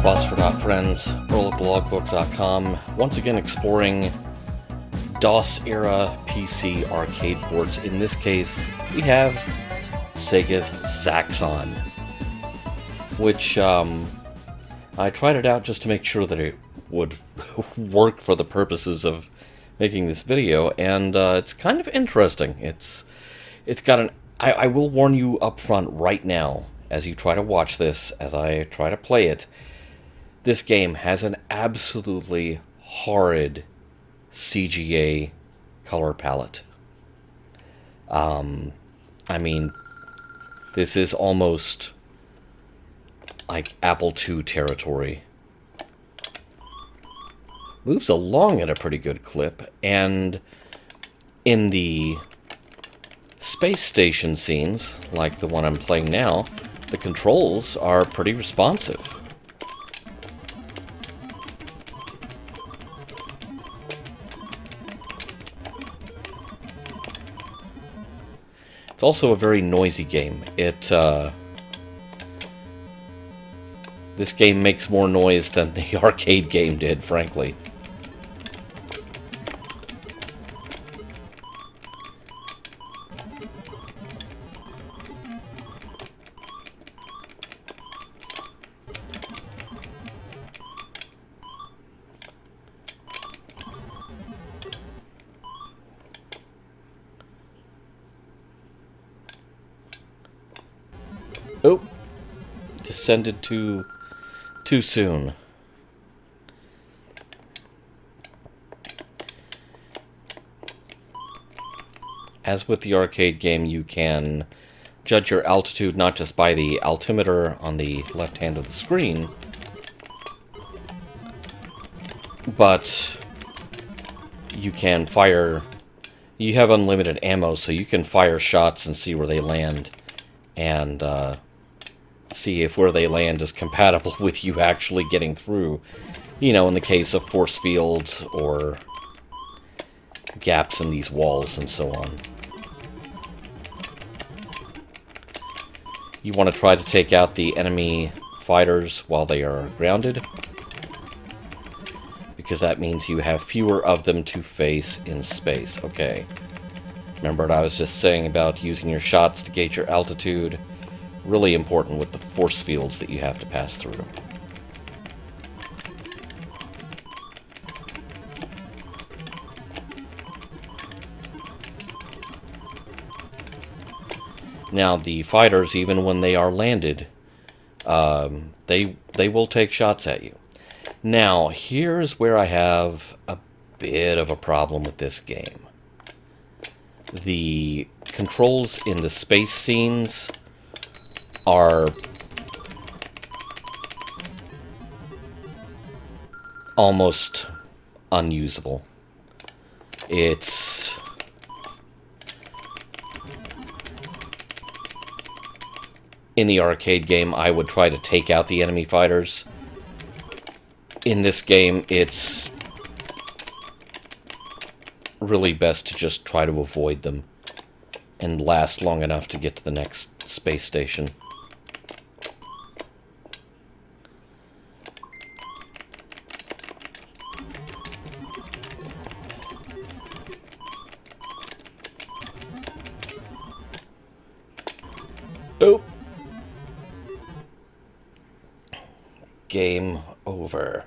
Phosphor Dot friends, Earl at blogbook.com, once again exploring DOS-era PC arcade ports. In this case, we have Sega's Zaxxon, which I tried it out just to make sure that it would work for the purposes of making this video, and it's kind of interesting. It's got an... I will warn you up front right now, as you try to watch this, as I try to play it, this game has an absolutely horrid CGA color palette. I mean, this is almost like Apple II territory. Moves along at a pretty good clip, and in the space station scenes, like the one I'm playing now, the controls are pretty responsive. It's also a very noisy game. This game makes more noise than the arcade game did, frankly. Oh, descended too soon. As with the arcade game, you can judge your altitude not just by the altimeter on the left hand of the screen, but you can fire... You have unlimited ammo, so you can fire shots and see where they land, and see if where they land is compatible with you actually getting through. You know, in the case of force fields or gaps in these walls and so on. You want to try to take out the enemy fighters while they are grounded, because that means you have fewer of them to face in space. Okay. Remember what I was just saying about using your shots to gauge your altitude? Really important with the force fields that you have to pass through. Now, the fighters, even when they are landed, they will take shots at you. Now, here's where I have a bit of a problem with this game. The controls in the space scenes are almost unusable. It's... In the arcade game, I would try to take out the enemy fighters. In this game, it's really best to just try to avoid them and last long enough to get to the next space station. Oh! Game over.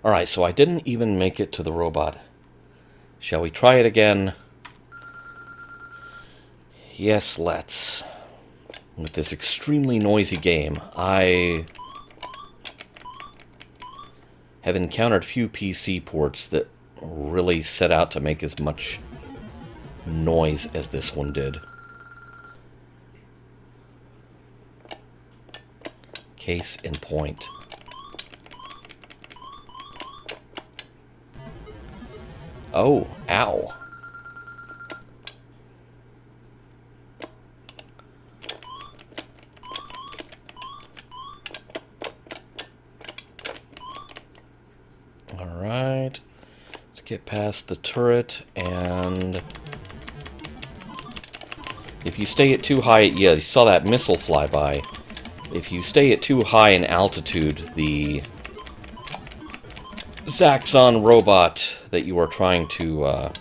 Alright, so I didn't even make it to the robot. Shall we try it again? Yes, let's. With this extremely noisy game, I have encountered few PC ports that really set out to make as much noise as this one did. Case in point. Oh, ow. get past the turret, and if you stay at too high, yeah, you saw that missile fly by. If you stay at too high in altitude, the Zaxxon robot that you are trying to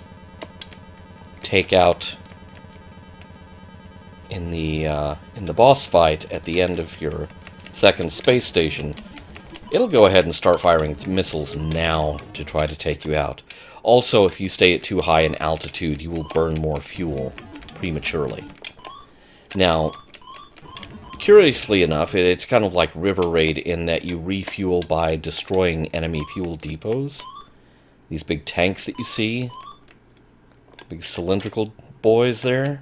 take out in the boss fight at the end of your second space station, it'll go ahead and start firing its missiles now to try to take you out. Also, if you stay at too high in altitude, you will burn more fuel prematurely. Now, curiously enough, it's kind of like River Raid in that you refuel by destroying enemy fuel depots. These big tanks that you see, big cylindrical boys there.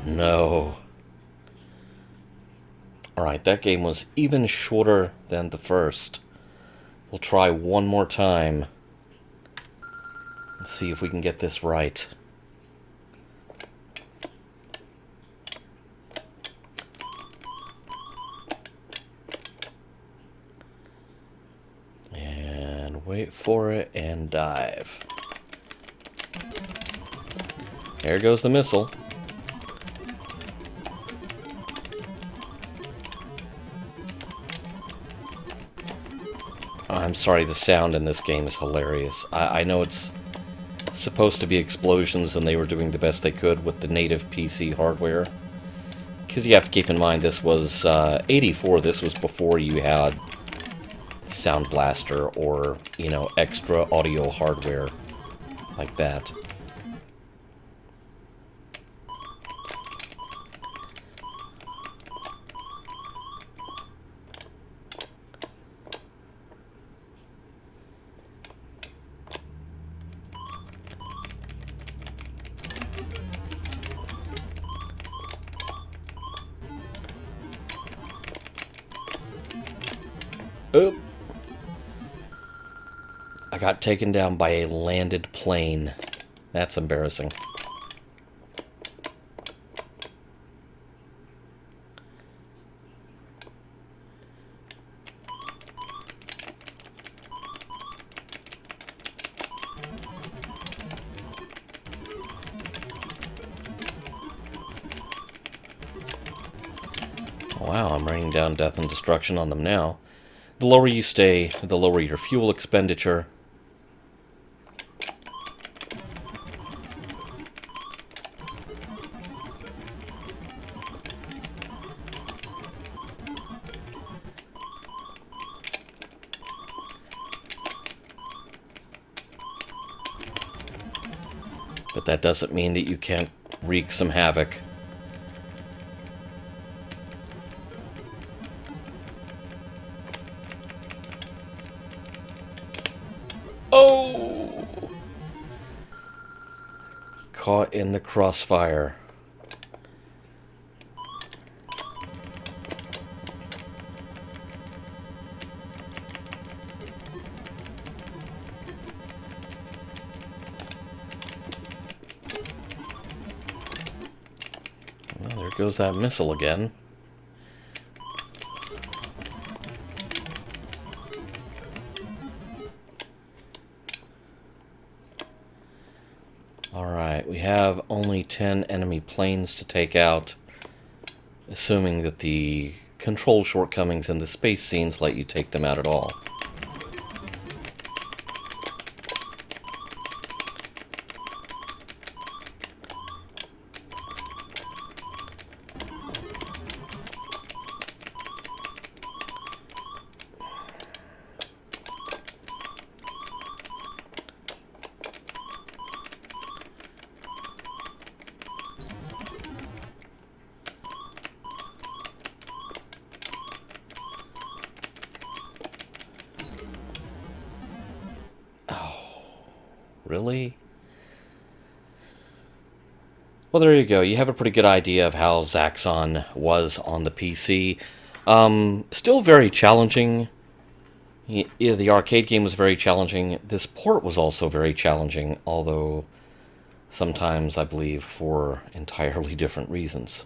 No. Alright, that game was even shorter than the first. We'll try one more time. Let's see if we can get this right. And wait for it and dive. There goes the missile. I'm sorry, the sound in this game is hilarious. I know it's supposed to be explosions and they were doing the best they could with the native PC hardware. Because you have to keep in mind this was 84, this was before you had Sound Blaster or, you know, extra audio hardware like that. Oop. I got taken down by a landed plane. That's embarrassing. Wow, I'm raining down death and destruction on them now. The lower you stay, the lower your fuel expenditure. But that doesn't mean that you can't wreak some havoc. Oh! Caught in the crossfire. Well, there goes that missile again. Alright, we have only 10 enemy planes to take out, assuming that the control shortcomings in the space scenes let you take them out at all. Really? Well, there you go. You have a pretty good idea of how Zaxxon was on the PC. Still very challenging. Yeah, the arcade game was very challenging. This port was also very challenging, although sometimes, I believe, for entirely different reasons.